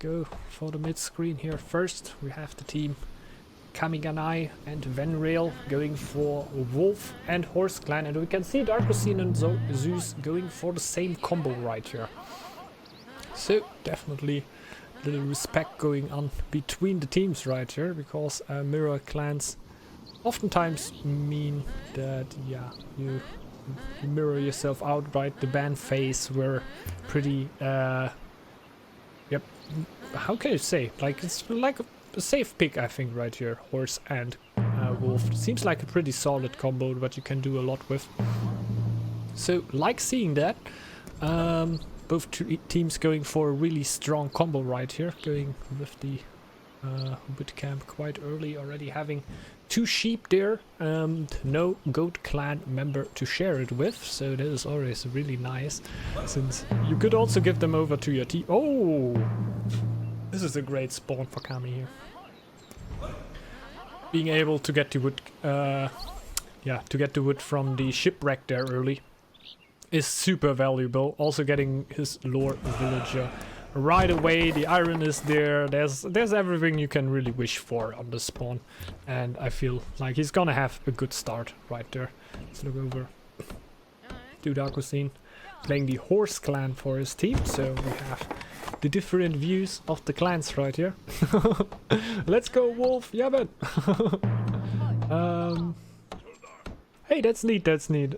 go for the mid screen here first. We have the team Kamiganai and Venrail going for Wolf and Horse Clan, and we can see Darkosine and Zeus going for the same combo right here. So definitely a little respect going on between the teams right here, because mirror clans oftentimes mean that, yeah, you mirror yourself out, right? The ban phase were pretty, yep, how can you say? Like, it's like a safe pick, I think, right here. Horse and Wolf. Seems like a pretty solid combo that you can do a lot with. So, like seeing that. Both teams going for a really strong combo right here. Going with the bootcamp quite early, already having 2 sheep there. No goat clan member to share it with. So that is always really nice. Since you could also give them over to your team. Oh! This is a great spawn for Kami here. Being able to get the wood, yeah, to get the wood from the shipwreck there early is super valuable. Also getting his lore villager right away. The iron is there. There's everything you can really wish for on the spawn, and I feel like he's gonna have a good start right there. Let's look over to Darkosine playing the Horse clan for his team, so we have the different views of the clans right here. Let's go Wolf, yeah man. Hey, that's neat,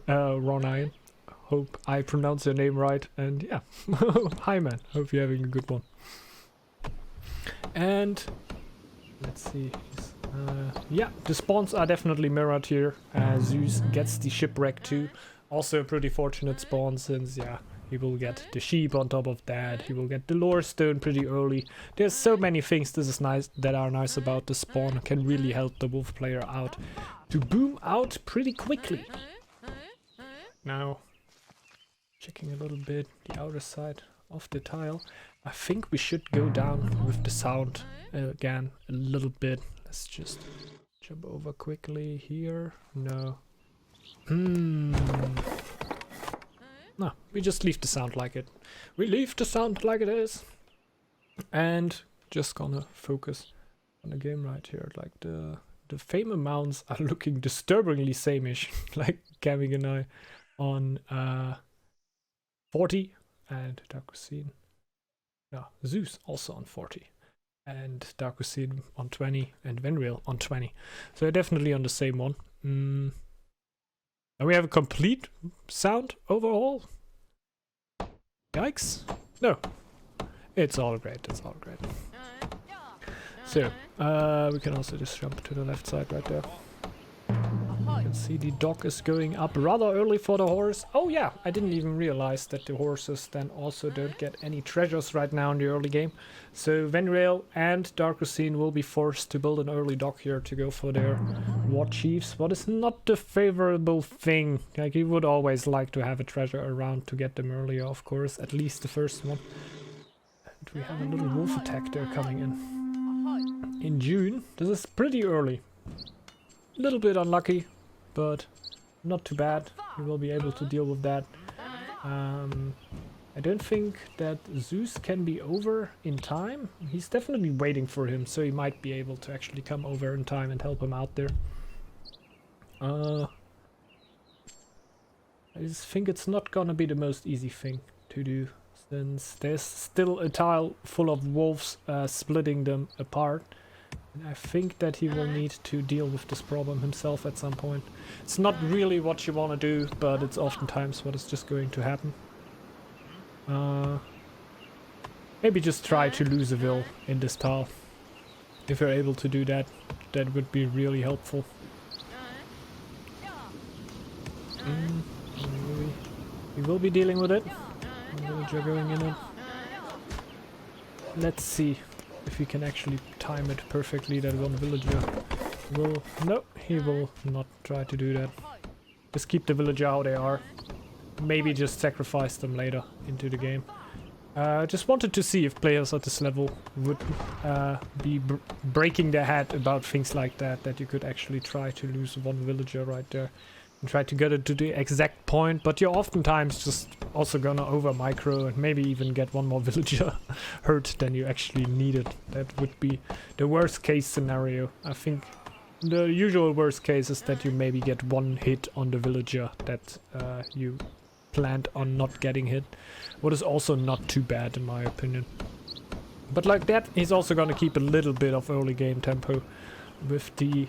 Ron. Hope I pronounce your name right, and yeah. Hi man, hope you're having a good one. And let's see, yeah, the spawns are definitely mirrored here. Zeus gets the shipwreck too. Also a pretty fortunate spawn, since, yeah, he will get the sheep on top of that. He will get the lore stone pretty early. There's so many things that are nice about the spawn. Can really help the Wolf player out to boom out pretty quickly. Now, checking a little bit the outer side of the tile. I think we should go down with the sound again a little bit. Let's just jump over quickly here. No. No, we just leave the sound like it. We leave the sound like it is. And just gonna focus on the game right here. Like the fame amounts are looking disturbingly same-ish. Like Kami and I on 40 and Darkosine. No, Zeus also on 40. And Darkosine on 20 and Venrail on 20. So definitely on the same one. And we have a complete sound overall. Yikes. No. It's all great, it's all great. So, we can also just jump to the left side right there. You can see the dock is going up rather early for the horse. Oh yeah, I didn't even realize that the horses then also don't get any treasures right now in the early game. So Venrail and Darkosine will be forced to build an early dock here to go for their war chiefs. What is not the favorable thing. Like, you would always like to have a treasure around to get them earlier, of course, at least the first one. And we have a little wolf attack there coming in June. This is pretty early. A little bit unlucky, but not too bad. We will be able to deal with that. I don't think that Zeus can be over in time. He's definitely waiting for him, so he might be able to actually come over in time and help him out there. I just think it's not gonna be the most easy thing to do, since there's still a tile full of wolves splitting them apart. And I think that he will need to deal with this problem himself at some point. It's not really what you want to do, but it's oftentimes what is just going to happen. Maybe just try to lose a will in this tile. If you're able to do that, that would be really helpful. We will be dealing with it. Villager going in it. Let's see if we can actually time it perfectly. That one villager will... No, he will not try to do that. Just keep the villager how they are. Maybe just sacrifice them later into the game. Just wanted to see if players at this level would be breaking their head about things like that. That you could actually try to lose one villager right there and try to get it to the exact point, but you're oftentimes just also gonna over micro and maybe even get one more villager hurt than you actually needed. That would be the worst case scenario. I think the usual worst case is that you maybe get one hit on the villager that you planned on not getting hit, what is also not too bad in my opinion. But like that, he's also gonna keep a little bit of early game tempo with the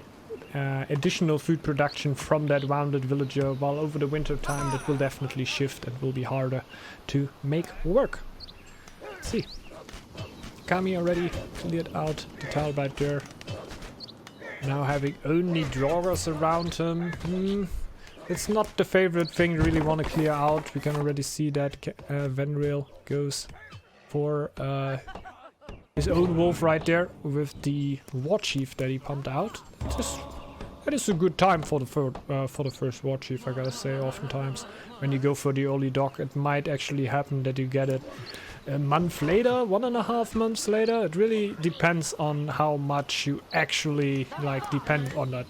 additional food production from that wounded villager, while over the winter time that will definitely shift and will be harder to make work. Let's see. Kami already cleared out the tile right there. Now having only drawers around him. It's not the favorite thing you really want to clear out. We can already see that Venrail goes for his own wolf right there with the war chief that he pumped out. That is a good time for the first war chief, I gotta say. Oftentimes when you go for the early dock, it might actually happen that you get it a month later, 1.5 months later. It really depends on how much you actually like depend on that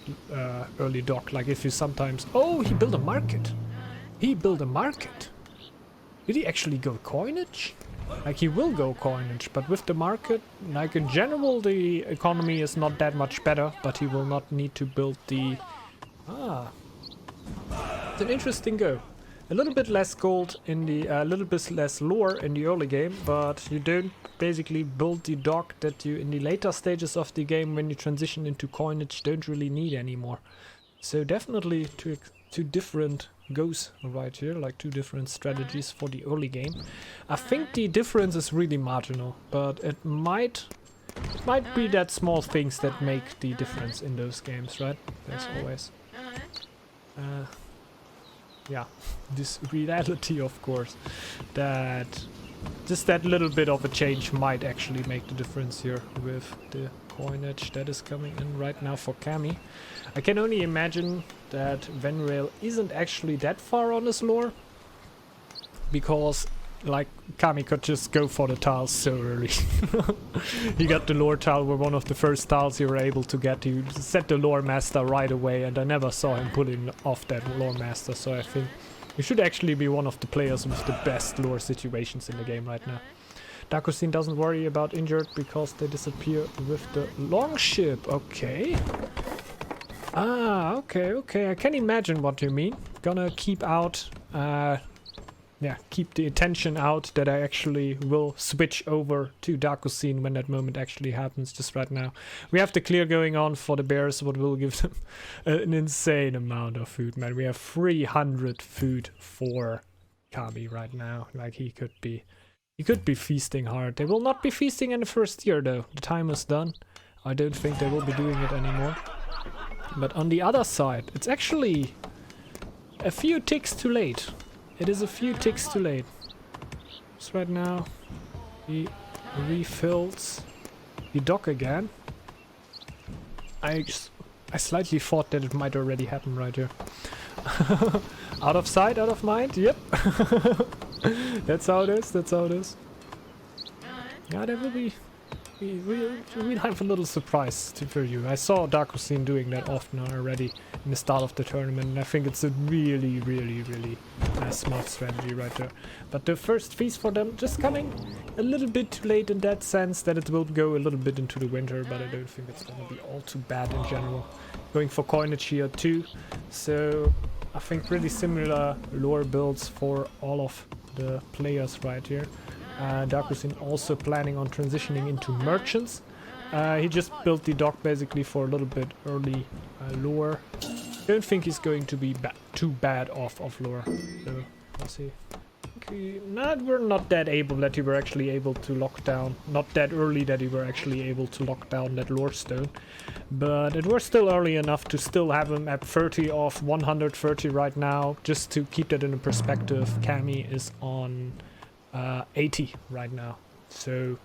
early dock. Like if you sometimes... Oh, he built a market. He built a market. Did he actually go coinage? Like he will go coinage, but with the market, like in general, the economy is not that much better, but he will not need to build the... It's an interesting go. A little bit less gold in the... a little bit less lore in the early game, but you don't basically build the dock that you in the later stages of the game, when you transition into coinage, don't really need anymore. So definitely two different goes right here, like two different strategies for the early game. I think the difference is really marginal, but it might be that small things that make the difference in those games, right? As always. Yeah, this reality, of course, that just that little bit of a change might actually make the difference here with the coinage that is coming in right now for Kami. I can only imagine that Venrail isn't actually that far on his lore, because like Kami could just go for the tiles so early. He got the lore tile were one of the first tiles you were able to get. You set the lore master right away, and I never saw him pulling off that lore master, so I think he should actually be one of the players with the best lore situations in the game right now. Dakusin doesn't worry about injured because they disappear with the longship. Okay. Ah, okay. I can imagine what you mean. Gonna keep out... yeah, keep the attention out that I actually will switch over to Dakusin when that moment actually happens. Just right now we have the clear going on for the bears, what will give them an insane amount of food, man. We have 300 food for Kami right now. Like he could be feasting hard. They will not be feasting in the first year though. The time is done. I don't think they will be doing it anymore. But on the other side, it's actually a few ticks too late. It is a few ticks too late. So right now, he refills the dock again. I slightly thought that it might already happen right here. Out of sight, out of mind. Yep. That's how it is. That's how it is. Yeah, there will be... We'll have a little surprise for you. I saw Dakusin doing that often already in the start of the tournament, and I think it's a really smart strategy right there. But the first feast for them just coming a little bit too late in that sense that it will go a little bit into the winter, but I don't think it's gonna be all too bad in general. Going for coinage here too, so I think really similar lore builds for all of the players right here. Dakusin also planning on transitioning into merchants. He just built the dock basically for a little bit early lore. Don't think he's going to be too bad off of lore. So let's see. We're not that able that you were actually able to lock down. Not that early that you were actually able to lock down that lore stone. But it was still early enough to still have him at 30 off 130 right now. Just to keep that in perspective, Kami is on 80 right now. So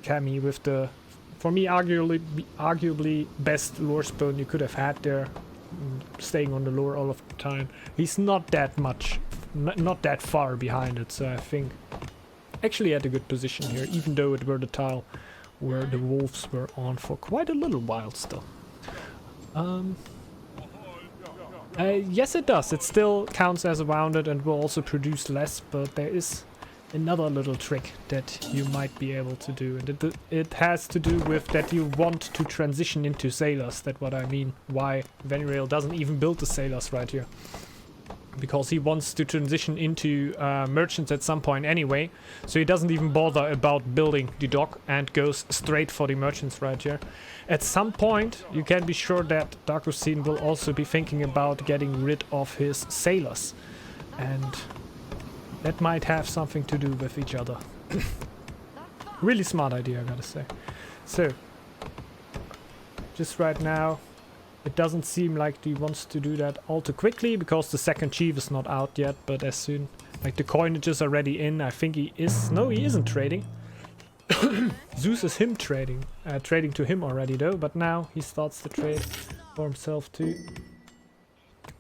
Kami with the, for me, arguably best lore spawn you could have had there, staying on the lore all of the time. He's not that much, not that far behind it, so I think actually at a good position here, even though it were the tile where the wolves were on for quite a little while still. Yes, it does. It still counts as a wounded and will also produce less, but there is another little trick that you might be able to do, and it has to do with that you want to transition into sailors. That's what I mean. Why Venrail doesn't even build the sailors right here. Because he wants to transition into merchants at some point anyway, so he doesn't even bother about building the dock and goes straight for the merchants right here. At some point, you can be sure that Dark Racine will also be thinking about getting rid of his sailors, and that might have something to do with each other. Really smart idea, I gotta say. So, just right now, it doesn't seem like he wants to do that all too quickly because the second chief is not out yet, but as soon like the coinages are already in, I think he is. No, he isn't trading. Zeus is him trading. Trading to him already though, but now he starts the trade for himself too.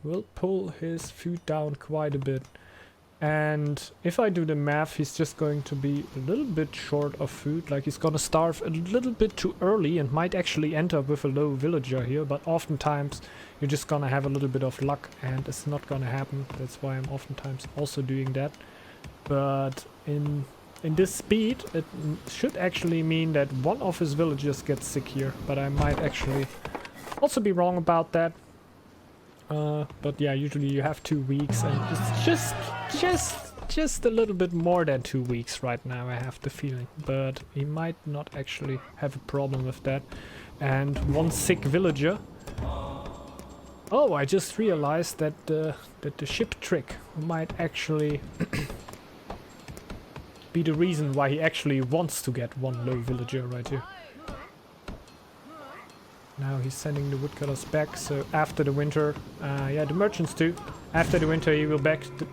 Will pull his food down quite a bit. And if I do the math, he's just going to be a little bit short of food. Like he's gonna starve a little bit too early and might actually end up with a low villager here. But oftentimes you're just gonna have a little bit of luck and it's not gonna happen. That's why I'm oftentimes also doing that. But in this speed, it should actually mean that one of his villagers gets sick here. But I might actually also be wrong about that. But yeah, usually you have 2 weeks, and it's just a little bit more than 2 weeks right now, I have the feeling. But he might not actually have a problem with that. And one sick villager. Oh, I just realized that the ship trick might actually be the reason why he actually wants to get one low villager right here. Now he's sending the woodcutters back, so after the winter, yeah, the merchants too. After the winter he will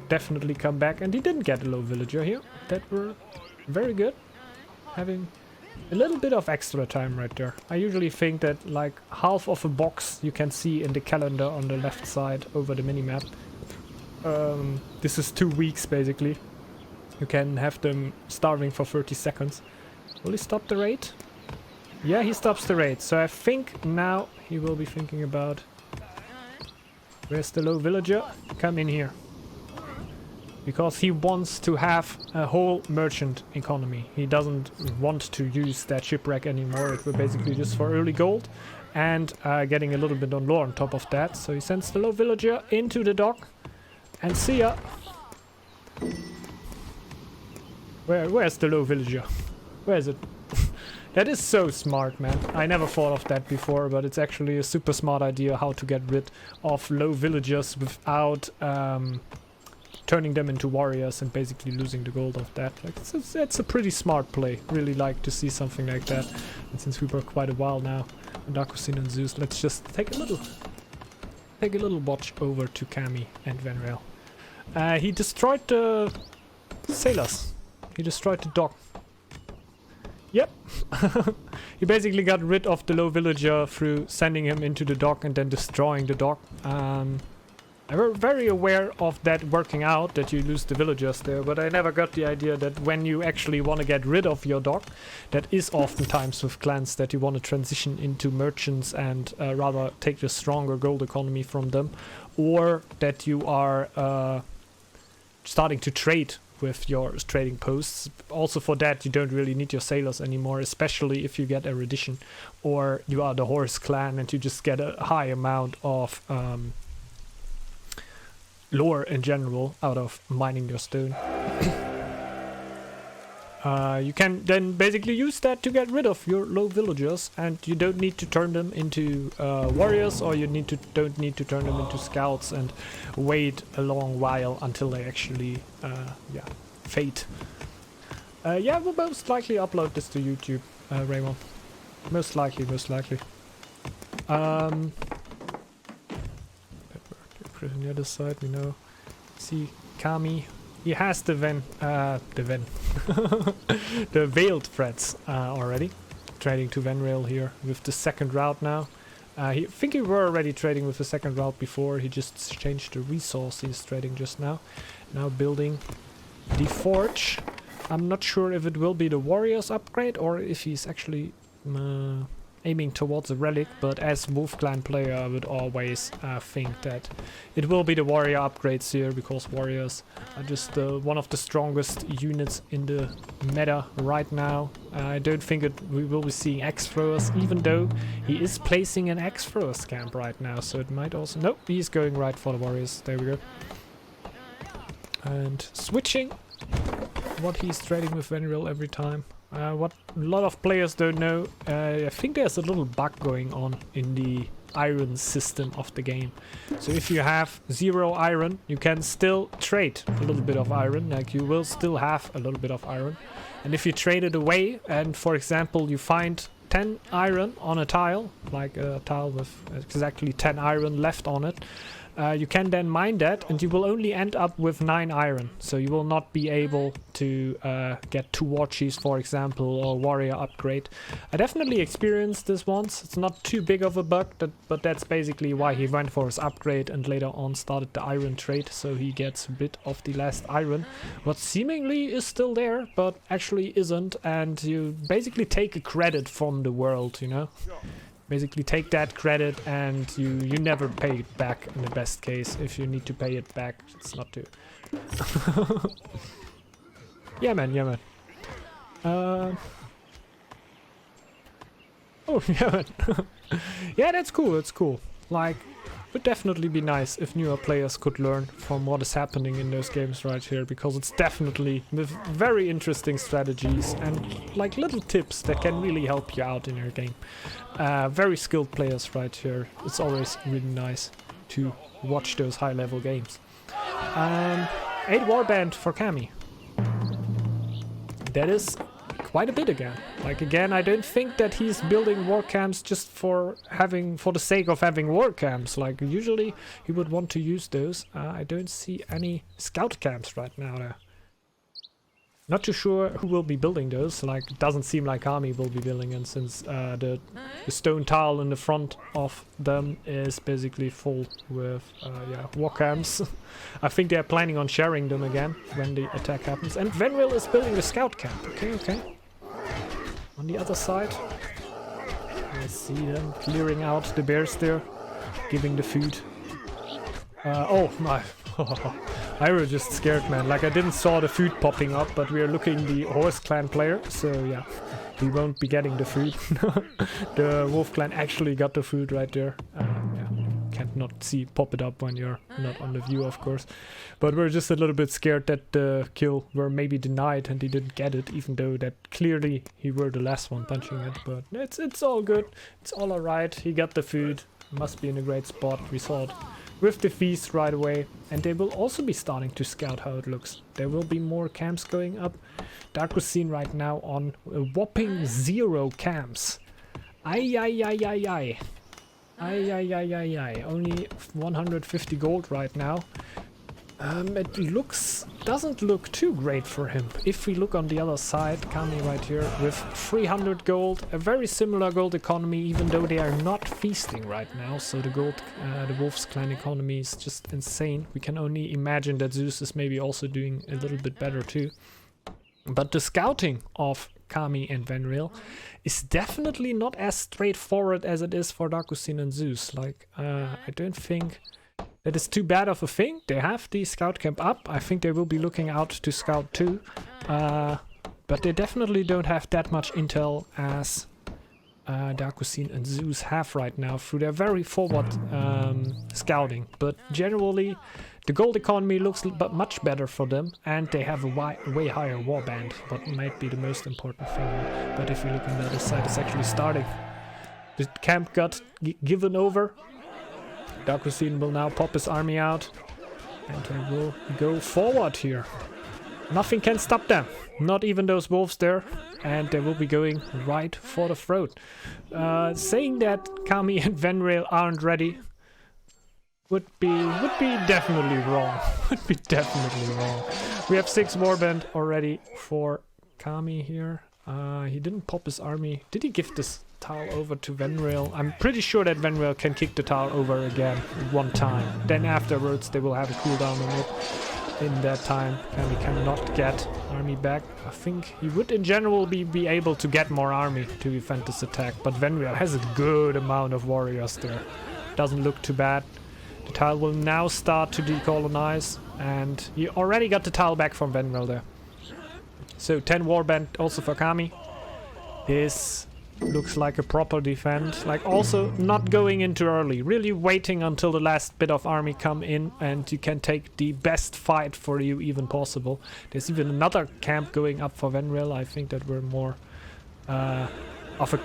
definitely come back, and he didn't get a low villager here. That were very good. Having a little bit of extra time right there. I usually think that like half of a box you can see in the calendar on the left side over the minimap. This is 2 weeks basically. You can have them starving for 30 seconds. Will he stop the raid? Yeah, he stops the raid, so I think now he will be thinking about... Where's the low villager? Come in here. Because he wants to have a whole merchant economy. He doesn't want to use that shipwreck anymore. It was basically just for early gold and getting a little bit on lore on top of that. So he sends the low villager into the dock and see ya. Where's the low villager? Where is it? That is so smart, man. I never thought of that before, but it's actually a super smart idea how to get rid of low villagers without turning them into warriors and basically losing the gold of that. Like, it's a pretty smart play. Really like to see something like that. And since we were quite a while now on Dark Racine and Zeus, let's just take a little watch over to Kami and Venrail. He destroyed the sailors. He destroyed the dock. Yep. He basically got rid of the low villager through sending him into the dock and then destroying the dock. I'm very aware of that working out, that you lose the villagers there, but I never got the idea that when you actually want to get rid of your dock, that is oftentimes with clans that you want to transition into merchants and rather take the stronger gold economy from them, or that you are starting to trade with your trading posts. Also for that you don't really need your sailors anymore, especially if you get erudition or you are the horse clan and you just get a high amount of lore in general out of mining your stone. You can then basically use that to get rid of your low villagers, and you don't need to turn them into warriors, or you don't need to turn them into scouts and wait a long while until they actually fade. Yeah, we'll most likely upload this to YouTube, Raymond. Most likely. On the other side, we know. See Kami. He has the the veiled threats already. Trading to Venrail here with the second route now. I think he were already trading with the second route before. He just changed the resource he's trading just now. Now building the forge. I'm not sure if it will be the warriors upgrade or if he's actually aiming towards a relic, but as Wolf Clan player I would always think that it will be the warrior upgrades here, because warriors are just one of the strongest units in the meta right now. I don't think we will be seeing axe throwers, even though he is placing an axe throwers camp right now, so it might also... Nope, he's going right for the warriors. There we go. And switching what he's trading with Venreal every time. What a lot of players don't know, I think there's a little bug going on in the iron system of the game. So if you have 0 iron, you can still trade a little bit of iron, like you will still have a little bit of iron. And if you trade it away, and for example you find 10 iron on a tile, like a tile with exactly 10 iron left on it, you can then mine that, and you will only end up with 9 iron. So you will not be able to get 2 warchiefs, for example, or warrior upgrade. I definitely experienced this once. It's not too big of a bug, but that's basically why he went for his upgrade and later on started the iron trade. So he gets a bit of the last iron, what seemingly is still there, but actually isn't. And you basically take a credit from the world, you know? Basically take that credit and you never pay it back in the best case. If you need to pay it back, it's not too... yeah man, yeah man. Oh yeah man. Yeah, that's cool, that's cool. Like, would definitely be nice if newer players could learn from what is happening in those games right here, because it's definitely with very interesting strategies and like little tips that can really help you out in your game. Very skilled players right here. It's always really nice to watch those high level games. 8 warband for Kami. That is quite a bit again. Like again, I don't think that he's building war camps just for the sake of having war camps. Like usually he would want to use those. I don't see any scout camps right now there. Not too sure who will be building those. Like, it doesn't seem like Army will be building, and since the stone tile in the front of them is basically full with yeah, war camps. I think they're planning on sharing them again when the attack happens. And Venreal is building the scout camp. Okay, okay. On the other side, I see them clearing out the bears there, giving the food. Oh my. I was just scared, man. Like, I didn't saw the food popping up, but we are looking the Horse Clan player, so yeah, he won't be getting the food. The Wolf Clan actually got the food right there. Yeah, can't not see pop it up when you're not on the view, of course. But we're just a little bit scared that the kill were maybe denied and he didn't get it, even though that clearly he were the last one punching it. But it's all good. It's all alright. He got the food. Must be in a great spot. We saw it with the feast right away, and they will also be starting to scout how it looks. There will be more camps going up. Dark Cuisine right now on a whopping 0 camps. Ay ay ay ay ay. Ay ay ay ay ay. Only 150 gold right now. It doesn't look too great for him. If we look on the other side, Kami right here with 300 gold, a very similar gold economy, even though they are not feasting right now. So the Wolf's Clan economy is just insane. We can only imagine that Zeus is maybe also doing a little bit better too. But the scouting of Kami and Venreal is definitely not as straightforward as it is for Dark Cuisine and Zeus. Like, I don't think that is too bad of a thing. They have the scout camp up. I think they will be looking out to scout too. But they definitely don't have that much intel as Dark Cuisine and Zeus have right now through their very forward scouting. But generally, the gold economy looks much better for them, and they have a way higher warband, what might be the most important thing. But if we look on the other side, it's actually starting. The camp got given over. Dark Cuisine will now pop his army out, and they will go forward here. Nothing can stop them, not even those wolves there, and they will be going right for the throat. Saying that Kami and Venreal aren't ready would be definitely wrong. Would be definitely wrong. We have 6 warband already for Kami here. He didn't pop his army. Did he give this tile over to Venreal? I'm pretty sure that Venreal can kick the tile over again one time. Then afterwards they will have a cooldown on it. in that time. And he cannot get army back. I think he would in general be able to get more army to defend this attack. But Venreal has a good amount of warriors there. Doesn't look too bad. The tile will now start to decolonize. And he already got the tile back from Venreal there. So 10 warband also for Kami. This looks like a proper defense. Like also not going in too early. Really waiting until the last bit of army come in and you can take the best fight for you even possible. There's even another camp going up for Venreal. I think that we're more of a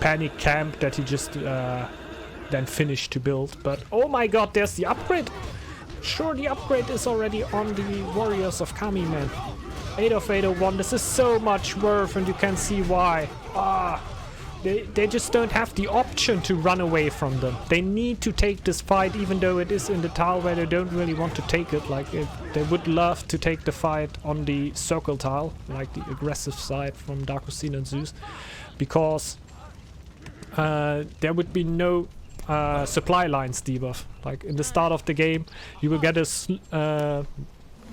panic camp that he just then finished to build. But oh my god, there's the upgrade. Sure, the upgrade is already on the warriors of Kami, man. 8 of 801. This is so much worth and you can see why. They just don't have the option to run away from them. They need to take this fight even though it is in the tile where they don't really want to take it. Like they would love to take the fight on the circle tile, like the aggressive side from Darkusin and Zeus, because there would be no supply lines debuff. Like in the start of the game you will get a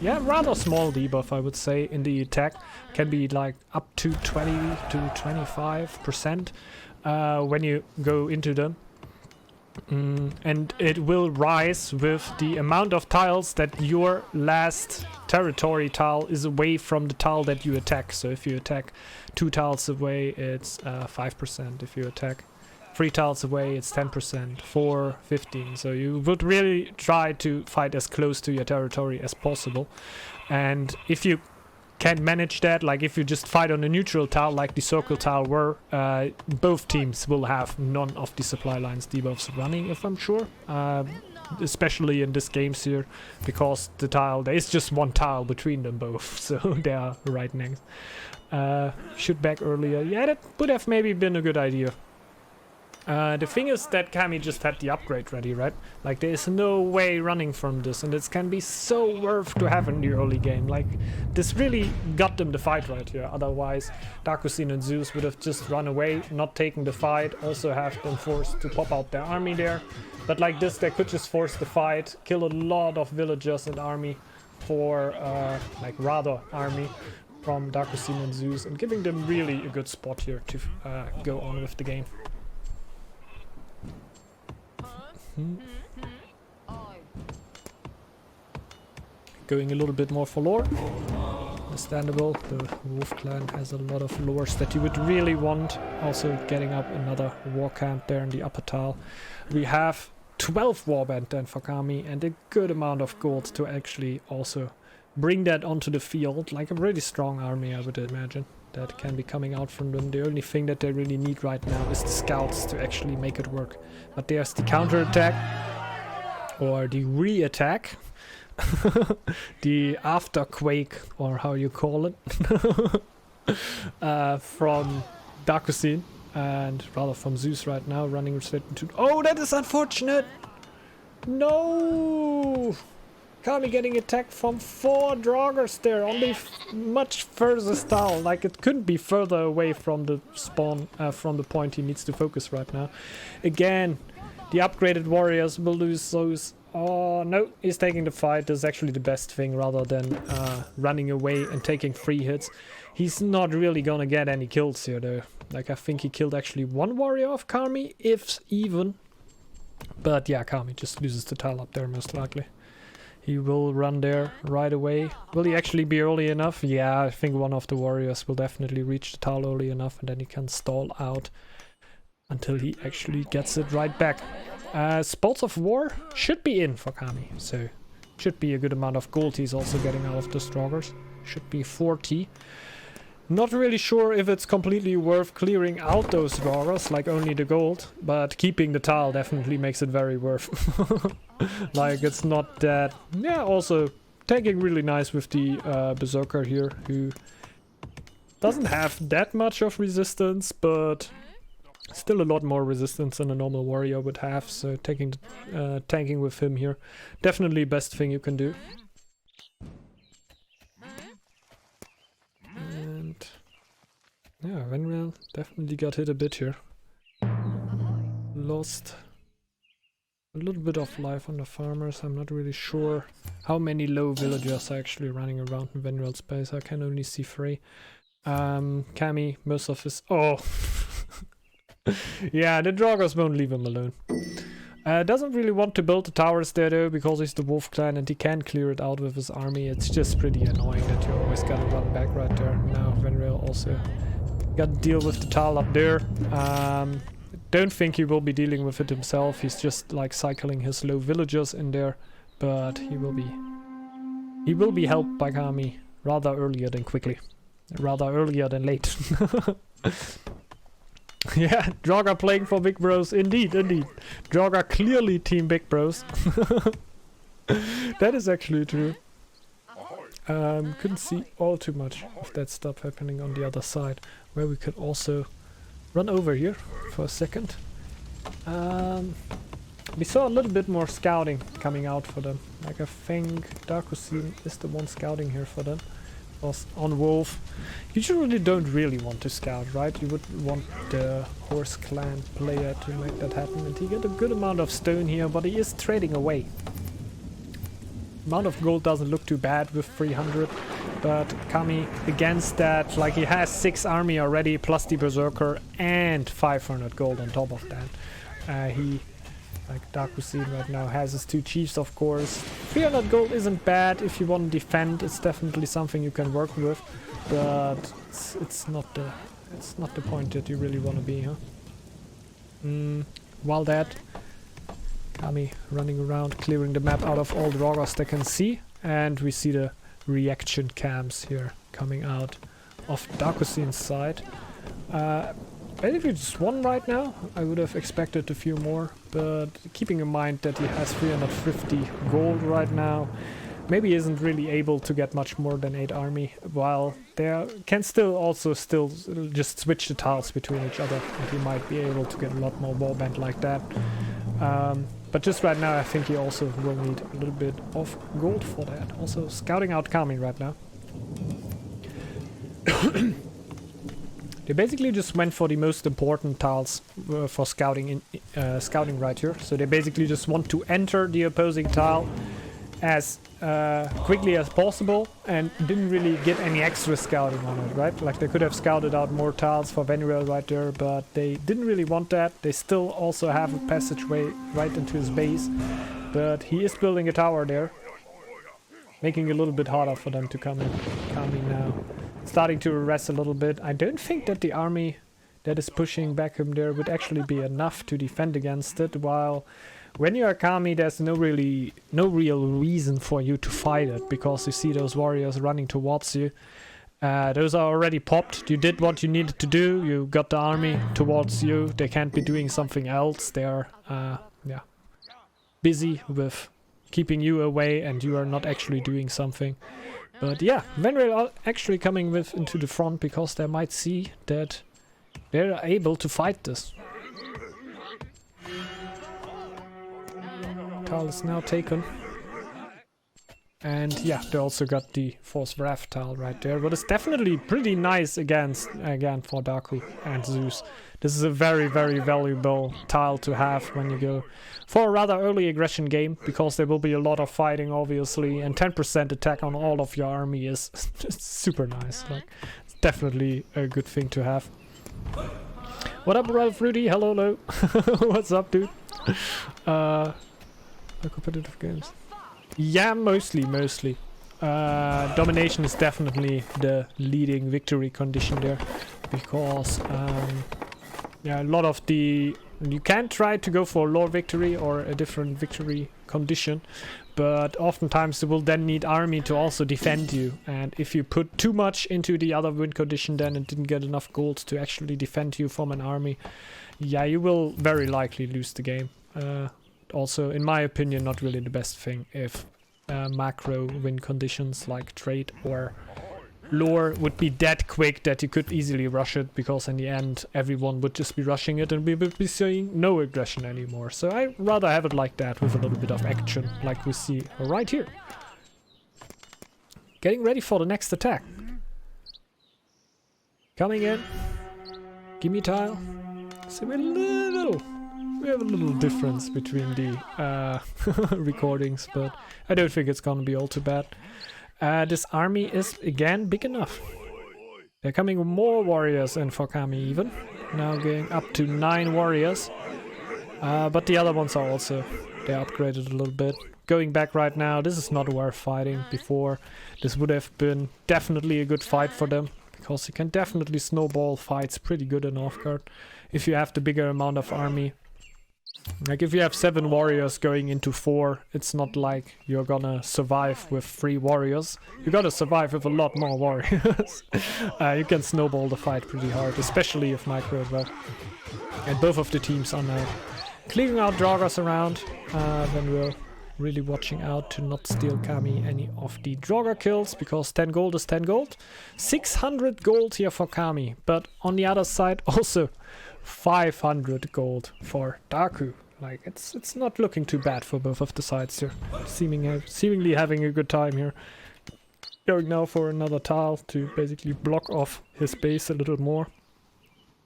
rather small debuff, I would say, in the attack. Can be like up to 20 to 25% when you go into them. And it will rise with the amount of tiles that your last territory tile is away from the tile that you attack. So if you attack 2 tiles away, it's 5%. If you attack 3 tiles away, it's 10%, 4, 15. So you would really try to fight as close to your territory as possible. And if you can't manage that, like if you just fight on a neutral tile like the circle tile were, both teams will have none of the supply lines debuffs running, if I'm sure. Especially in this games here, because the tile, there is just one tile between them both, so they are right next. Shoot back earlier. Yeah, that would have maybe been a good idea. The thing is that Kami just had the upgrade ready, right? Like there is no way running from this, and it can be so worth to have in the early game. Like this really got them the fight right here. Otherwise Darkusin and Zeus would have just run away, not taken the fight, also have been forced to pop out their army there. But like this they could just force the fight, kill a lot of villagers and army for like rather army from Darkusin and Zeus, and giving them really a good spot here to go on with the game. Going a little bit more for lore. Understandable. The Wolf clan has a lot of lores that you would really want. Also getting up another war camp there in the upper tile. We have 12 warband then for Kami and a good amount of gold to actually also bring that onto the field. Like a really strong army, I would imagine, that can be coming out from them. The only thing that they really need right now is the scouts to actually make it work. But there's the counterattack, or the re-attack, the afterquake, or how you call it, from Darkusin, and rather from Zeus right now, running straight into... Oh, that is unfortunate! No! Kami getting attacked from 4 Draugrs there on the much further style. Like it couldn't be further away from the spawn, from the point he needs to focus right now. Again, the upgraded warriors will lose those. Oh no, he's taking the fight. This is actually the best thing rather than running away and taking 3 hits. He's not really gonna get any kills here though. Like I think he killed actually 1 warrior of Kami, if even. But yeah, Kami just loses the tile up there most likely. He will run there right away. Will he actually be early enough? Yeah, I think one of the warriors will definitely reach the tile early enough, and then he can stall out until he actually gets it right back. Spots of War should be in for Kami, so should be a good amount of gold he's also getting out of the Draugrs. Should be 40. Not really sure if it's completely worth clearing out those Draugrs, like only the gold, but keeping the tile definitely makes it very worth. Like it's not that... Yeah, also tagging really nice with the Berserker here, who doesn't have that much of resistance, but still a lot more resistance than a normal warrior would have, so taking tanking with him here, definitely best thing you can do. And yeah, Venreal definitely got hit a bit here. Lost A little bit of life on the farmers. I'm not really sure how many low villagers are actually running around in Venereal space. I can only see 3. Kami, most of his... Oh! Yeah, the Draugrs won't leave him alone. Doesn't really want to build the towers there though, because he's the Wolf Clan and he can clear it out with his army. It's just pretty annoying that you always gotta run back right there. Now Venereal also gotta deal with the tile up there. Don't think he will be dealing with it himself. He's just like cycling his low villagers in there, but he will be helped by Kami rather earlier than quickly. Rather earlier than late. Yeah, Draugr playing for Big Bros. Indeed, indeed. Draugr clearly team Big Bros. That is actually true. Couldn't see all too much of that stuff happening on the other side, where we could also run over here for a second. We saw a little bit more scouting coming out for them. Like I think Dark Cuisine is the one scouting here for them. Was on Wolf. You usually don't really want to scout, right? You would want the Horse Clan player to make that happen, and he get a good amount of stone here, but he is trading away. Amount of gold doesn't look too bad with 300, but Kami against that, like he has 6 army already, plus the Berserker, and 500 gold on top of that. He, like Dark Cuisine right now, has his 2 chiefs, of course. 300 gold isn't bad if you want to defend. It's definitely something you can work with, but it's not the point that you really want to be, huh? While that, Kami running around, clearing the map out of all the Draugrs they can see, and we see the reaction cams here coming out of Dark Cuisine's side. Basically just 1 right now. I would have expected a few more, but keeping in mind that he has 350 gold right now, maybe isn't really able to get much more than 8 army, while there can still just switch the tiles between each other, and he might be able to get a lot more warband like that. But just right now I think he also will need a little bit of gold for that. Also scouting out Kami right now. They basically just went for the most important tiles for scouting scouting right here. So they basically just want to enter the opposing tile as quickly as possible, and didn't really get any extra scouting on it, right? Like they could have scouted out more tiles for Venereal right there, but they didn't really want that. They still also have a passageway right into his base, but he is building a tower there, making it a little bit harder for them to come in now. Starting to rest a little bit. I don't think that the army that is pushing back him there would actually be enough to defend against it, while when you are Kami there's no real reason for you to fight it, because you see those warriors running towards you. Those are already popped. You did what you needed to do. You got the army towards you. They can't be doing something else. They are busy with keeping you away, and you are not actually doing something. But yeah, Venereal are actually coming into the front because they might see that they're able to fight this. Tile is now taken. And yeah, they also got the Force Wrath tile right there, but it's definitely pretty nice again for Daku and Zeus. This is a very, very valuable tile to have when you go for a rather early aggression game, because there will be a lot of fighting obviously, and 10% attack on all of your army is just super nice. Like, it's definitely a good thing to have. What up, Ralph Rudy? Hello, hello. What's up, dude? Competitive games. Yeah, mostly. Domination is definitely the leading victory condition there, because yeah, a lot of you can try to go for a lore victory or a different victory condition, but oftentimes you will then need army to also defend you, and if you put too much into the other win condition, then it didn't get enough gold to actually defend you from an army, yeah, you will very likely lose the game. Also, in my opinion, not really the best thing if macro win conditions like trade or lore would be that quick that you could easily rush it, because in the end everyone would just be rushing it and we would be seeing no aggression anymore. So I rather have it like that, with a little bit of action like we see right here. Getting ready for the next attack. Coming in. Gimme tile. So we're a we have a little difference between the recordings, but I don't think it's gonna be all too bad. This army is again big enough. They're coming with more warriors in for Kami even. Now going up to 9 warriors. But the other ones are also, they're upgraded a little bit. Going back right now, this is not worth fighting. Before, this would have been definitely a good fight for them. Because you can definitely snowball fights pretty good in Northgard. If you have the bigger amount of army. Like if you have 7 warriors going into 4, it's not like you're gonna survive with 3 warriors. You gotta survive with a lot more warriors. You can snowball the fight pretty hard, especially if micro as well. And both of the teams are now clearing out Draugrs around. Then we're really watching out to not steal Kami any of the Draugr kills, because 10 gold is 10 gold. 600 gold here for Kami, but on the other side also 500 gold for Daku. Like it's not looking too bad for both of the sides here. Seemingly having a good time here. Going now for another tile to basically block off his base a little more.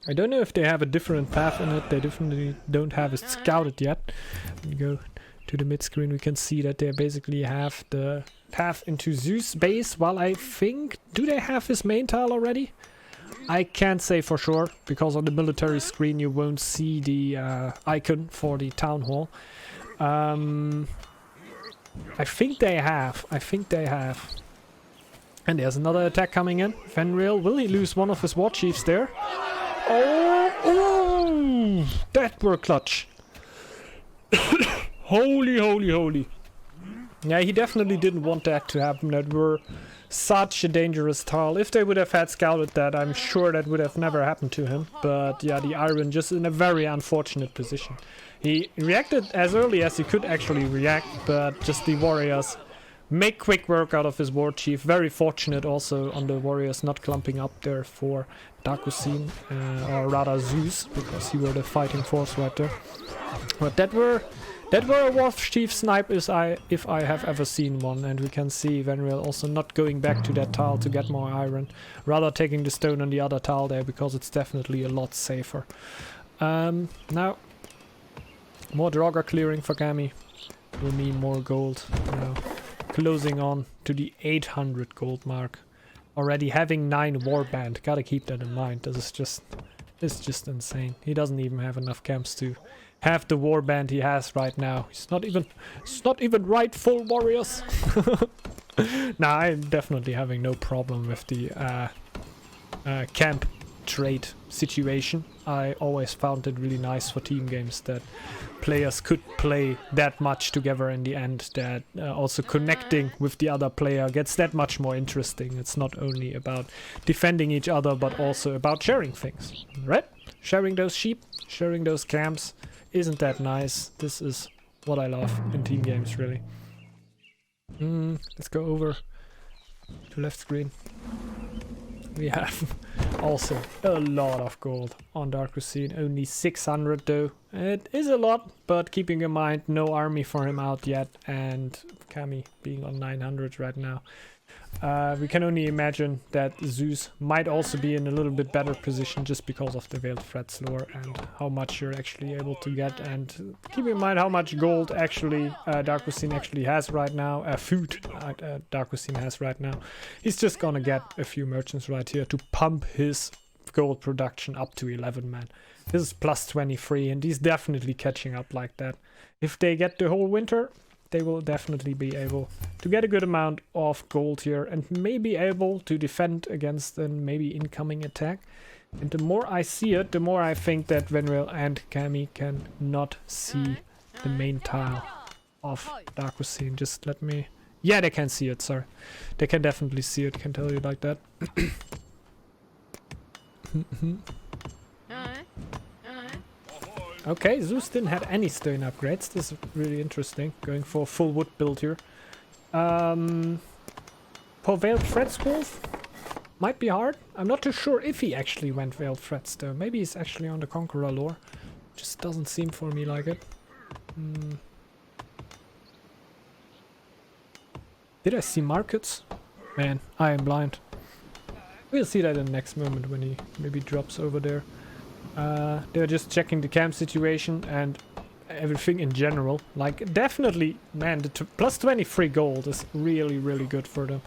I don't know if they have a different path in it. They definitely don't have it scouted yet. When we go to the mid screen, we can see that they basically have the path into Zeus' base. While I think, do they have his main tile already? I can't say for sure, because on the military screen you won't see the icon for the town hall. I think they have. And there's another attack coming in. Fenrir, will he lose one of his war chiefs there? Oh, that were clutch. Holy. Yeah, he definitely didn't want that to happen. That were such a dangerous tile. If they would have had scouted that, I'm sure that would have never happened to him. But yeah, the Iron just in a very unfortunate position. He reacted as early as he could actually react, but just the warriors make quick work out of his war chief. Very fortunate also on the warriors not clumping up there for Dakusin, or rather Zeus, because he were the fighting force right there. But that were a war chief snipe if I have ever seen one, and we can see Venreal also not going back to that tile to get more iron, rather taking the stone on the other tile there, because it's definitely a lot safer. Now, more Draugr clearing for Kami will mean more gold. Now, closing on to the 800 gold mark. Already having 9 warband, gotta keep that in mind. This is just insane. He doesn't even have enough camps to have the warband he has right now. It's not even right full warriors. Nah, I'm definitely having no problem with the camp trade situation. I always found it really nice for team games that players could play that much together in the end, that also connecting with the other player gets that much more interesting. It's not only about defending each other, but also about sharing things, right? Sharing those sheep, sharing those camps. Isn't that nice? This is what I love in team games, really. Let's go over to left screen. We have also a lot of gold on Dark Cuisine. Only 600 though. It is a lot, but keeping in mind no army for him out yet, and Kami being on 900 right now. We can only imagine that Zeus might also be in a little bit better position just because of the Veiled Threats lore and how much you're actually able to get, and keep in mind how much gold actually Dark Cuisine actually has right now, food Dark Cuisine has right now. He's just gonna get a few merchants right here to pump his gold production up to 11, man. This is plus 23 and he's definitely catching up like that. If they get the whole winter, they will definitely be able to get a good amount of gold here and maybe able to defend against a maybe incoming attack. And the more I see it, the more I think that Venreal and Kami can not see the main tile of Dark Cuisine. Just let me... Yeah, they can see it, sorry. They can definitely see it, can tell you like that. Okay, Zeus didn't have any stone upgrades. This is really interesting. Going for a full wood build here. For Veiled Threats Wolf, might be hard. I'm not too sure if he actually went Veiled Threats though. Maybe he's actually on the Conqueror lore. Just doesn't seem for me like it. Did I see markets? Man, I am blind. We'll see that in the next moment when he maybe drops over there. They're just checking the camp situation and everything in general. Like, definitely, man, the plus 23 gold is really, really good for them.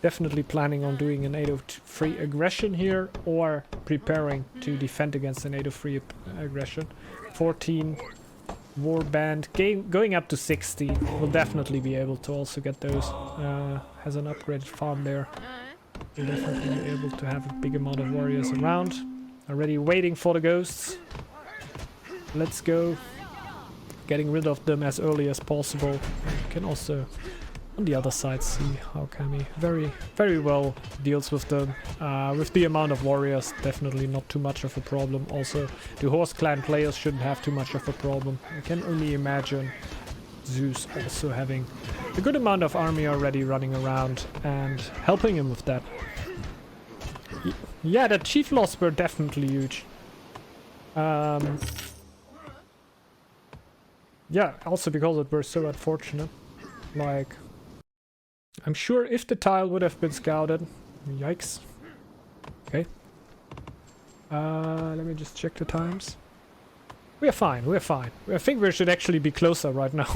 Definitely planning on doing an 803 aggression here, or preparing to defend against an 803 aggression. 14 warband, going up to 16. Will definitely be able to also get those. Has an upgraded farm there. Will definitely be able to have a big amount of warriors around. Already waiting for the ghosts. Let's go. Getting rid of them as early as possible. You can also, on the other side, see how Kami very, very well deals with them. With the amount of warriors, definitely not too much of a problem. Also, the Horse Clan players shouldn't have too much of a problem. I can only imagine Zeus also having a good amount of army already running around and helping him with that. Yeah, the chief loss were definitely huge. Yeah, also because it were so unfortunate. Like, I'm sure if the tile would have been scouted... Yikes. Okay. Let me just check the times. We're fine, we're fine. I think we should actually be closer right now.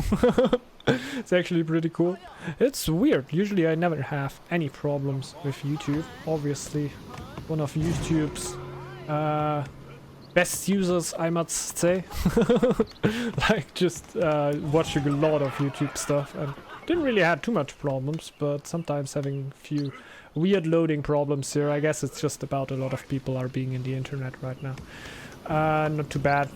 It's actually pretty cool. It's weird. Usually I never have any problems with YouTube. Obviously, one of YouTube's best users, I must say. Like, just watching a lot of YouTube stuff and didn't really have too much problems, but sometimes having a few weird loading problems here. I guess it's just about a lot of people are being in the internet right now. Not too bad.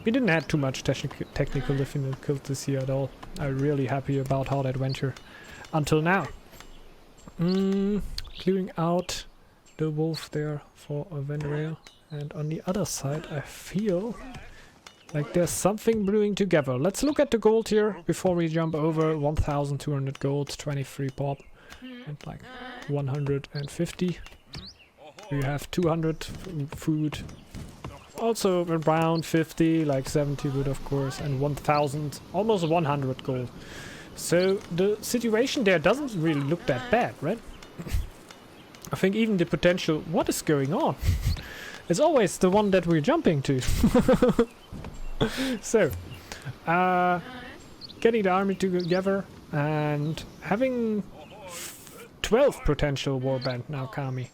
We didn't have too much technical difficulties here at all. I'm really happy about how that went here until now. Clearing out the wolf there for a Venrail. And on the other side, I feel like there's something brewing together. Let's look at the gold here before we jump over. 1,200 gold, 23 pop, and like 150. We have 200 food. Also around 50, like 70 wood of course, and 1,000, almost 100 gold. So the situation there doesn't really look that bad, right? I think even the potential... What is going on? It's always the one that we're jumping to. So, getting the army together and having 12 potential warband now, Kami.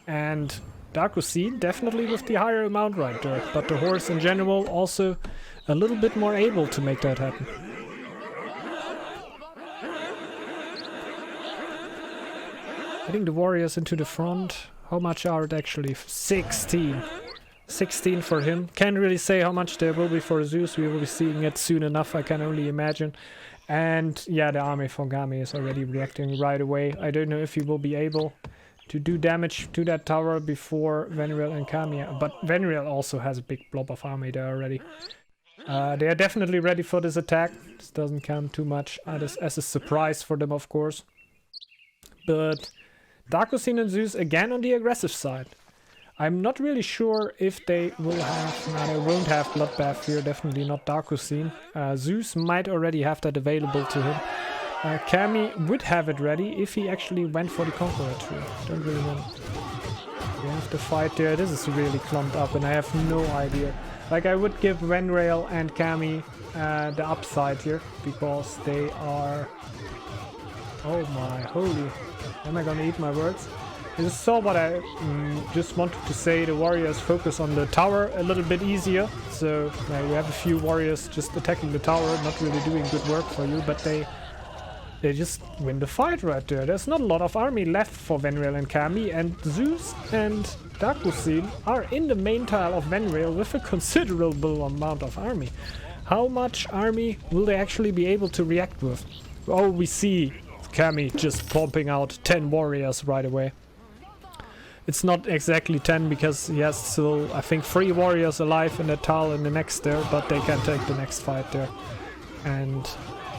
And Darkusin definitely with the higher amount right there, but the horse in general also a little bit more able to make that happen. Getting the warriors into the front. How much are it actually? 16. 16 for him. Can't really say how much there will be for Zeus. We will be seeing it soon enough, I can only imagine. And yeah, the army for Kami is already reacting right away. I don't know if he will be able to do damage to that tower before Venrail and Kami. But Venrail also has a big blob of army there already. They are definitely ready for this attack. This doesn't come too much as a surprise for them, of course. But Darkusin and Zeus again on the aggressive side. I'm not really sure if they will have... No, they won't have Bloodbath here, definitely not Darkusin. Zeus might already have that available to him. Kami would have it ready if he actually went for the Conqueror tree. Don't really know. We have to fight there. This is really clumped up and I have no idea. Like, I would give Venrail and Kami the upside here, because they are... Oh my, holy... Am I gonna eat my words? I just saw what I just wanted to say. The warriors focus on the tower a little bit easier. So we have a few warriors just attacking the tower, not really doing good work for you, but they just win the fight right there. There's not a lot of army left for Venrail and Kami, and Zeus and Darkusin are in the main tile of Venrail with a considerable amount of army. How much army will they actually be able to react with? Oh, we see Kami just pumping out 10 warriors right away. It's not exactly 10 because he has still, I think, 3 warriors alive in the tile in the next there, but they can take the next fight there. And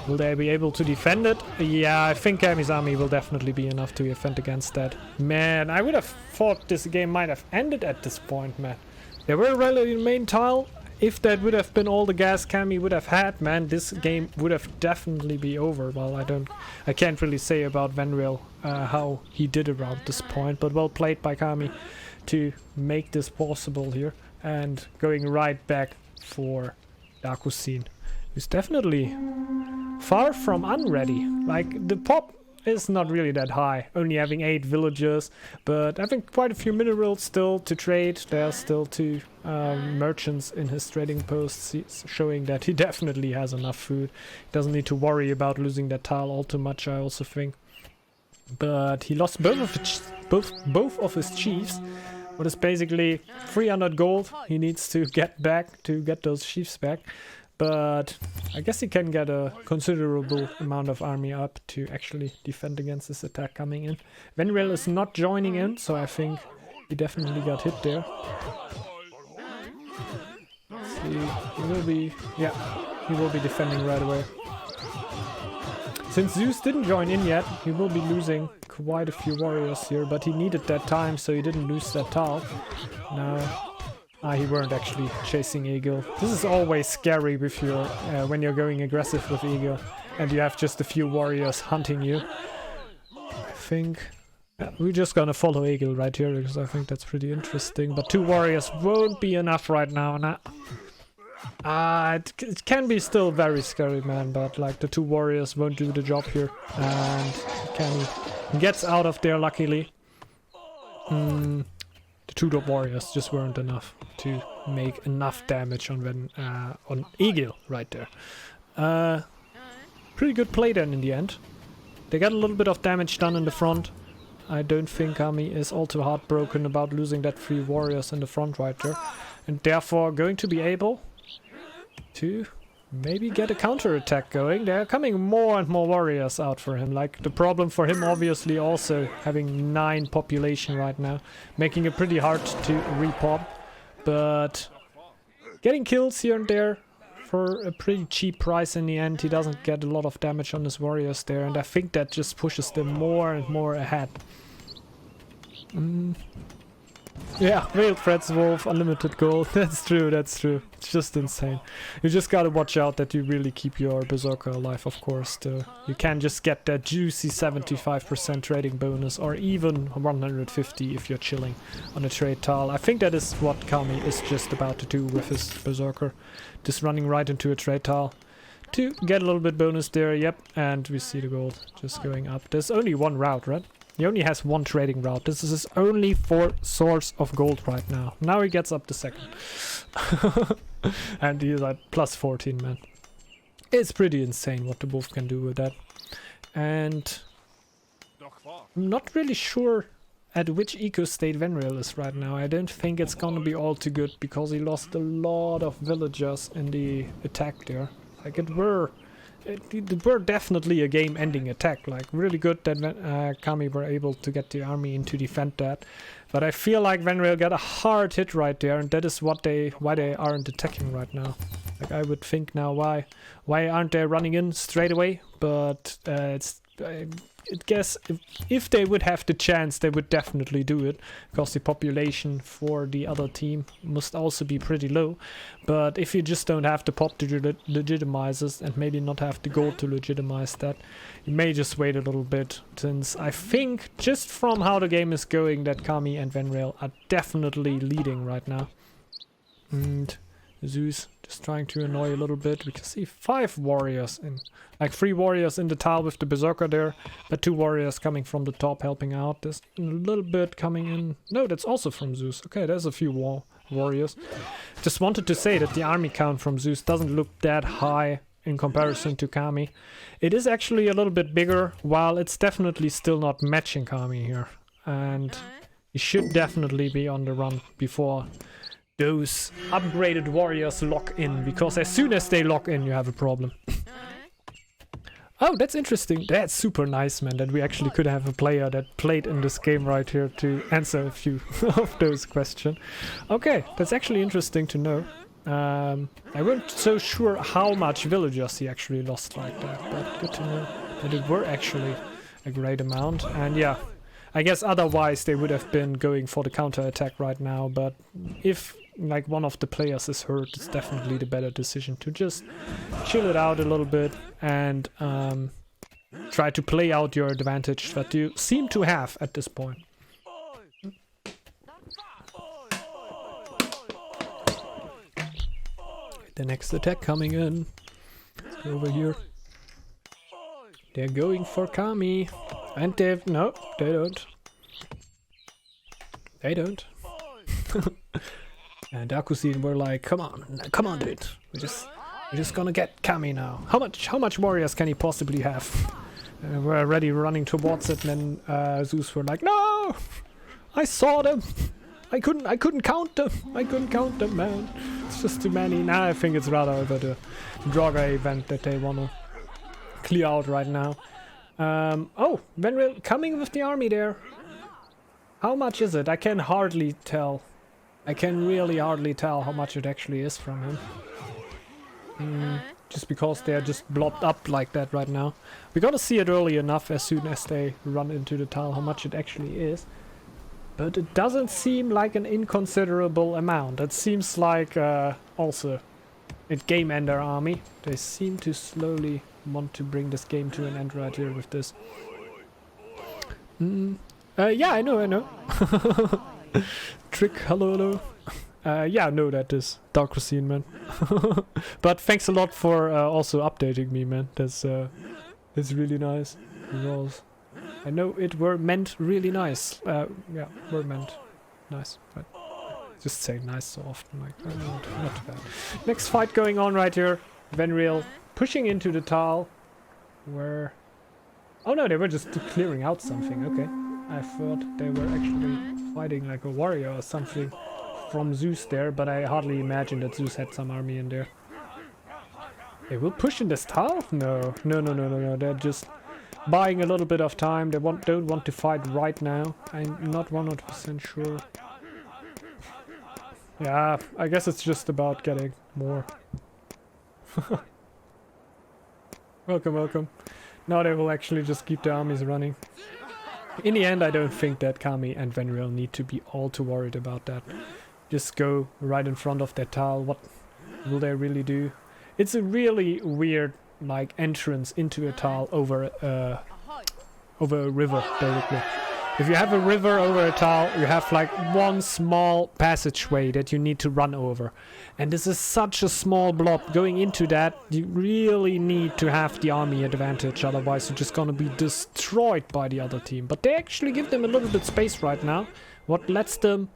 will they be able to defend it? Yeah, I think Kami's army will definitely be enough to defend against that. Man, I would have thought this game might have ended at this point, man. They were really in the main tile. If that would have been all the gas Kami would have had, man, this game would have definitely be over. Well, I can't really say about Venrail how he did around this point, but well played by Kami to make this possible here. and going right back for Dakusin, who's definitely far from unready. Like, the pop is not really that high, only having 8 villagers, but having quite a few minerals still to trade. There are still 2 merchants in his trading posts, showing that he definitely has enough food. Doesn't need to worry about losing that tile all too much, I also think. But he lost both of his chiefs, what is basically 300 gold he needs to get back to get those chiefs back. But I guess he can get a considerable amount of army up to actually defend against this attack coming in. Venreal is not joining in, so I think he definitely got hit there. Let's see, he will be, yeah, he will be defending right away. Since Zeus didn't join in yet, he will be losing quite a few warriors here, but he needed that time, so he didn't lose that tile. Now, he weren't actually chasing Eagle. This is always scary with your when you're going aggressive with Eagle and you have just a few warriors hunting you. I think we're just gonna follow Eagle right here because I think that's pretty interesting. But 2 warriors won't be enough right now. It can be still very scary, man, but like the 2 warriors won't do the job here. And Cammy gets out of there luckily. The 2 warriors just weren't enough to make enough damage on Eagle right there. Pretty good play then in the end. They got a little bit of damage done in the front. I don't think Kami is all too heartbroken about losing that 3 warriors in the front right there. And therefore going to be able to maybe get a counter-attack going. There are coming more and more warriors out for him. Like, the problem for him obviously also having 9 population right now, making it pretty hard to repop. But getting kills here and there for a pretty cheap price in the end. He doesn't get a lot of damage on his warriors there, and I think that just pushes them more and more ahead. Yeah, Veiled Threats Wolf, unlimited gold. That's true, that's true. It's just insane. You just gotta watch out that you really keep your Berserker alive, of course. You can just get that juicy 75% trading bonus, or even 150 if you're chilling on a trade tile. I think that is what Kami is just about to do with his Berserker. Just running right into a trade tile to get a little bit bonus there, yep. And we see the gold just going up. There's only 1 route, right? He only has 1 trading route. This is his only source of gold right now. Now he gets up the second. And he's at plus 14, man. It's pretty insane what the wolf can do with that. And I'm not really sure at which eco state Venreal is right now. I don't think it's gonna be all too good because he lost a lot of villagers in the attack there. Like it were definitely a game-ending attack. Like, really good that Kami were able to get the army in to defend that. But I feel like Venreal got a hard hit right there, and that is why they aren't attacking right now. Like, I would think now, why aren't they running in straight away? But I guess if they would have the chance, they would definitely do it, because the population for the other team must also be pretty low. But if you just don't have the pop to legitimize it, and maybe not have the gold to legitimize that, you may just wait a little bit, since I think, just from how the game is going, that Kami and Venreal are definitely leading right now. And Zeus just trying to annoy a little bit. We can see 5 warriors in, like 3 warriors in the tile with the Berserker there, but 2 warriors coming from the top helping out. There's a little bit coming in. No, that's also from Zeus. Okay, there's a few warriors. Just wanted to say that the army count from Zeus doesn't look that high in comparison to Kami. It is actually a little bit bigger, while it's definitely still not matching Kami here. And he should definitely be on the run before those upgraded warriors lock in, because as soon as they lock in, you have a problem. Oh, that's interesting. That's super nice, man, that we actually could have a player that played in this game right here to answer a few of those questions. Okay, that's actually interesting to know. I wasn't so sure how much villagers he actually lost like that, but good to know that it were actually a great amount. And yeah, I guess otherwise they would have been going for the counter attack right now, but if like one of the players is hurt, it's definitely the better decision to just chill it out a little bit and try to play out your advantage that you seem to have at this point. The next attack coming in. Let's go over here. They're going for Kami. And they've... No, they don't. They don't. And Dakusin were like, come on, dude. We're just gonna get Kami now. How much warriors can he possibly have? We're already running towards it, and then Zeus were like, no! I saw them! I couldn't count them! I couldn't count them, man. It's just too many. Now I think it's rather over the Draga event that they wanna clear out right now. Oh, Venril coming with the army there. How much is it? I can hardly tell. I can really hardly tell how much it actually is from him. Just because they're just blobbed up like that right now. We gotta see it early enough as soon as they run into the tile how much it actually is. But it doesn't seem like an inconsiderable amount. It seems like also a game ender army. They seem to slowly want to bring this game to an end right here with this. Yeah, I know. Trick, hello. Yeah, no, that is Dark Cuisine, man. But thanks a lot for also updating me, man. That's really nice. Because I know it were meant really nice. Yeah, were meant nice. But just say nice so often, like not too bad. Next fight going on right here. Venreal pushing into the tile. Where? Oh no, they were just clearing out something. Okay. I thought they were actually fighting like a warrior or something from Zeus there, but I hardly imagined that Zeus had some army in there. They will push in this tile? No. They're just buying a little bit of time. They don't want to fight right now. I'm not 100% sure. Yeah, I guess it's just about getting more. Welcome. Now they will actually just keep the armies running. In the end, I don't think that Kami and Venreal need to be all too worried about that. Just go right in front of that tile. What will they really do? It's a really weird, like, entrance into a tile over a river, basically. If you have a river over a tile, you have like one small passageway that you need to run over. And this is such a small blob. Going into that, you really need to have the army advantage, otherwise you're just gonna be destroyed by the other team. But they actually give them a little bit space right now. What lets them...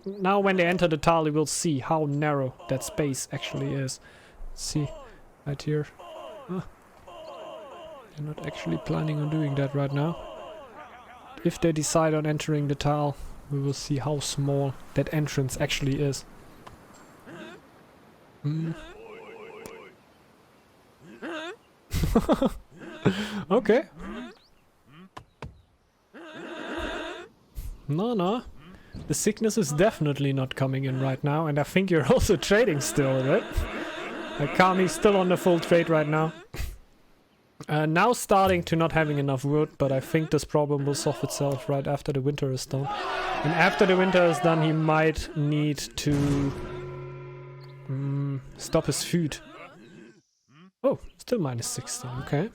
Now when they enter the tile, you will see how narrow that space actually is. See, right here. They're not actually planning on doing that right now. If they decide on entering the tile, we will see how small that entrance actually is. Okay. No. The sickness is definitely not coming in right now, and I think you're also trading still, right? Kami's still on the full trade right now. Now starting to not having enough wood, but I think this problem will solve itself right after the winter is done. And after the winter is done, he might need to stop his food. Oh, still minus 16, okay.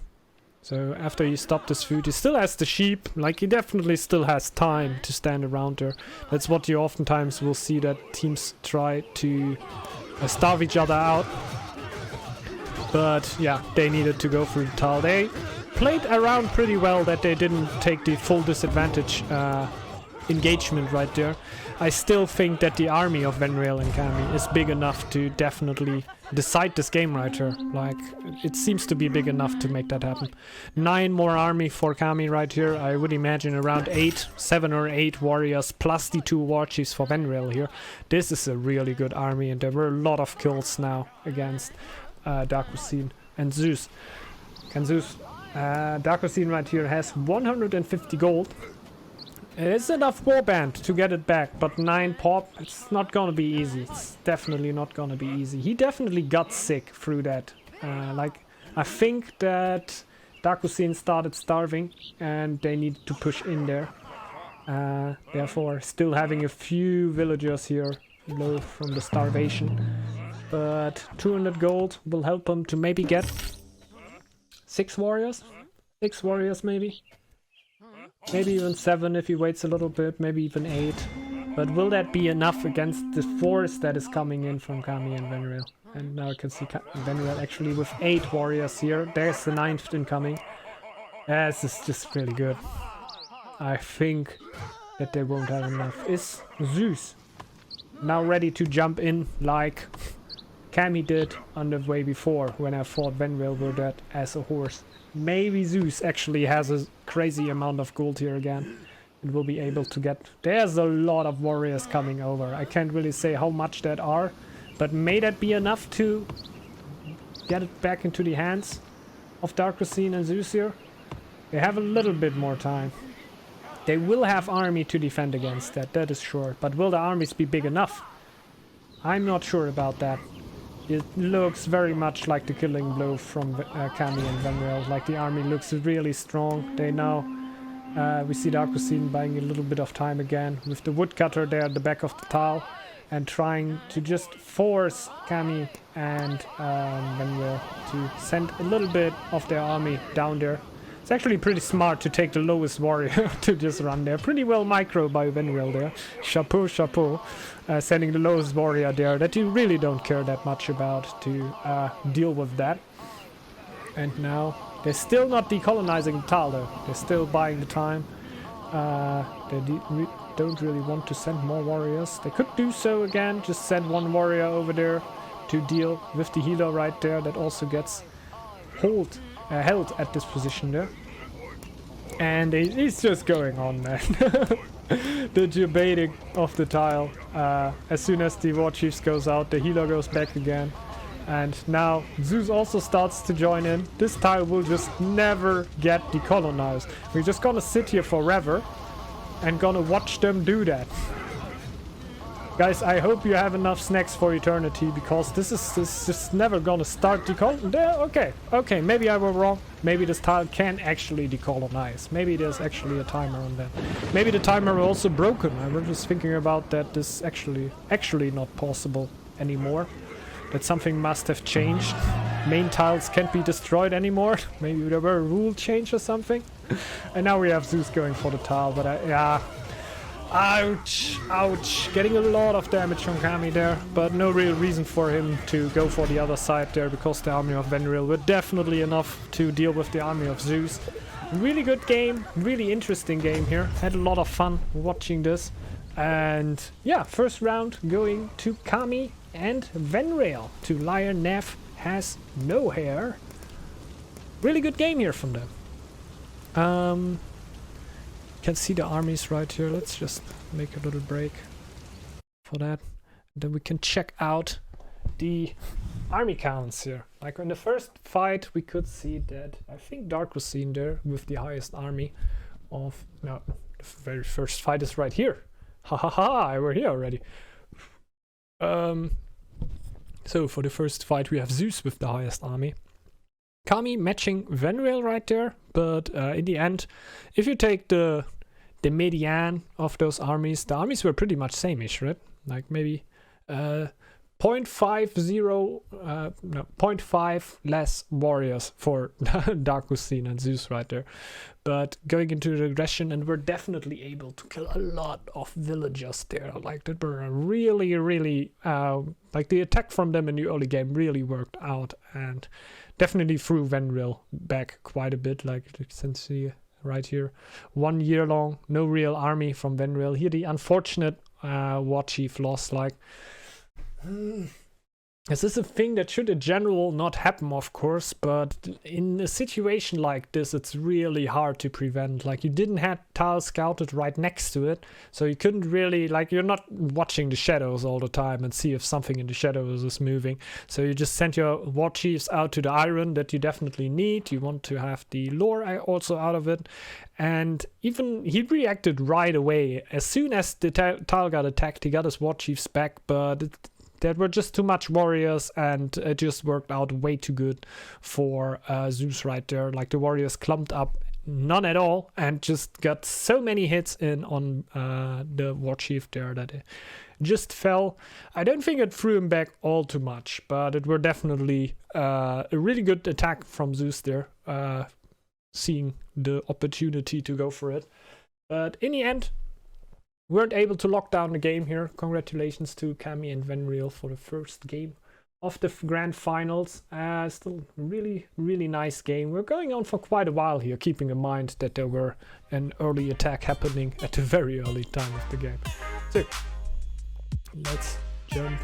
So after he stopped his food, he still has the sheep. Like, he definitely still has time to stand around there. That's what you oftentimes will see, that teams try to starve each other out. But yeah, they needed to go through the tile. They played around pretty well that they didn't take the full disadvantage engagement right there. I still think that the army of Venreal and Kami is big enough to definitely decide this game right here. Like, it seems to be big enough to make that happen. 9 more army for Kami right here. I would imagine around 7 or 8 warriors plus the 2 war chiefs for Venreal here. This is a really good army, and there were a lot of kills now against Dark Cuisine and Zeus. Dark Cuisine right here has 150 gold. It's enough warband to get it back, but 9 pop, it's not gonna be easy. It's definitely not gonna be easy. He definitely got sick through that. Like, I think that Dark Cuisine started starving and they need to push in there. Therefore, still having a few villagers here low from the starvation. But 200 gold will help him to maybe get 6 warriors? 6 warriors maybe? Maybe even 7 if he waits a little bit, maybe even 8. But will that be enough against the force that is coming in from Kami and Venreal? And now I can see Venreal actually with 8 warriors here. There's the 9th incoming. This is just really good. I think that they won't have enough. Is Zeus now ready to jump in like Cammy did on the way before when I fought Venreal with that as a horse? Maybe Zeus actually has a crazy amount of gold here again. It will be able to get... There's a lot of warriors coming over. I can't really say how much that are, but may that be enough to get it back into the hands of Darkosine and Zeus here? They have a little bit more time. They will have army to defend against that is sure. But will the armies be big enough? I'm not sure about that. It looks very much like the killing blow from Cammy and Venreal. Like the army looks really strong. They now... we see Darkosine buying a little bit of time again with the woodcutter there at the back of the tile and trying to just force Cammy and Venreal to send a little bit of their army down there. It's actually pretty smart to take the lowest warrior to just run there. Pretty well micro by Venreal there. Chapeau, chapeau. Sending the lowest warrior there that you really don't care that much about to deal with that. And now they're still not decolonizing the tile though. They're still buying the time. They don't really want to send more warriors. They could do so again. Just send one warrior over there to deal with the healer right there. That also gets held at this position there. And it's just going on, man. The debating of the tile. As soon as the war chiefs goes out, the healer goes back again. And now Zeus also starts to join in. This tile will just never get decolonized. We're just gonna sit here forever and gonna watch them do that. Guys, I hope you have enough snacks for eternity, because this is just never gonna start decolonizing. Okay, maybe I was wrong. Maybe this tile can actually decolonize. Maybe there's actually a timer on that. Maybe the timer is also broken. I was just thinking about that. This actually not possible anymore. That something must have changed. Main tiles can't be destroyed anymore. Maybe there were a rule change or something. And now we have Zeus going for the tile, but yeah. Ouch, ouch. Getting a lot of damage from Kami there, but no real reason for him to go for the other side there, because the army of Venreal were definitely enough to deal with the army of Zeus. Really good game, really interesting game here. Had a lot of fun watching this. And yeah, first round going to Kami and Venreal. To Liar Neff has no hair. Really good game here from them. Can see the armies right here. Let's just make a little break for that. Then we can check out the army counts here. Like in the first fight, we could see that I think Darkosine there with the highest army of... No, the very first fight is right here. Ha ha ha! We're here already. So for the first fight, we have Zeus with the highest army. Kami matching Venreal right there, but in the end, if you take the median of those armies, the armies were pretty much same-ish, right? Like maybe 0.5 less warriors for Darkosine and Zeus right there. But going into the aggression, and we're definitely able to kill a lot of villagers there. Like that were really, really like the attack from them in the early game really worked out, and definitely threw Venreal back quite a bit. Like you can see right here, 1 year long, no real army from Venreal. Here the unfortunate war chief loss. Like this is a thing that should in general not happen, of course, but in a situation like this, it's really hard to prevent. Like you didn't have tiles scouted right next to it, so you couldn't really, like, you're not watching the shadows all the time and see if something in the shadows is moving. So you just send your war chiefs out to the iron that you definitely need. You want to have the lore also out of it. And even he reacted right away. As soon as the tile got attacked, he got his war chiefs back, but there were just too much warriors, and it just worked out way too good for Zeus right there. Like the warriors clumped up none at all and just got so many hits in on the war chief there that it just fell. I don't think it threw him back all too much, but it were definitely a really good attack from Zeus there, seeing the opportunity to go for it. But in the end, weren't able to lock down the game here. Congratulations to Kami and Venreal for the first game of the grand finals. Still really nice game. We're going on for quite a while here, keeping in mind that there were an early attack happening at a very early time of the game. So let's jump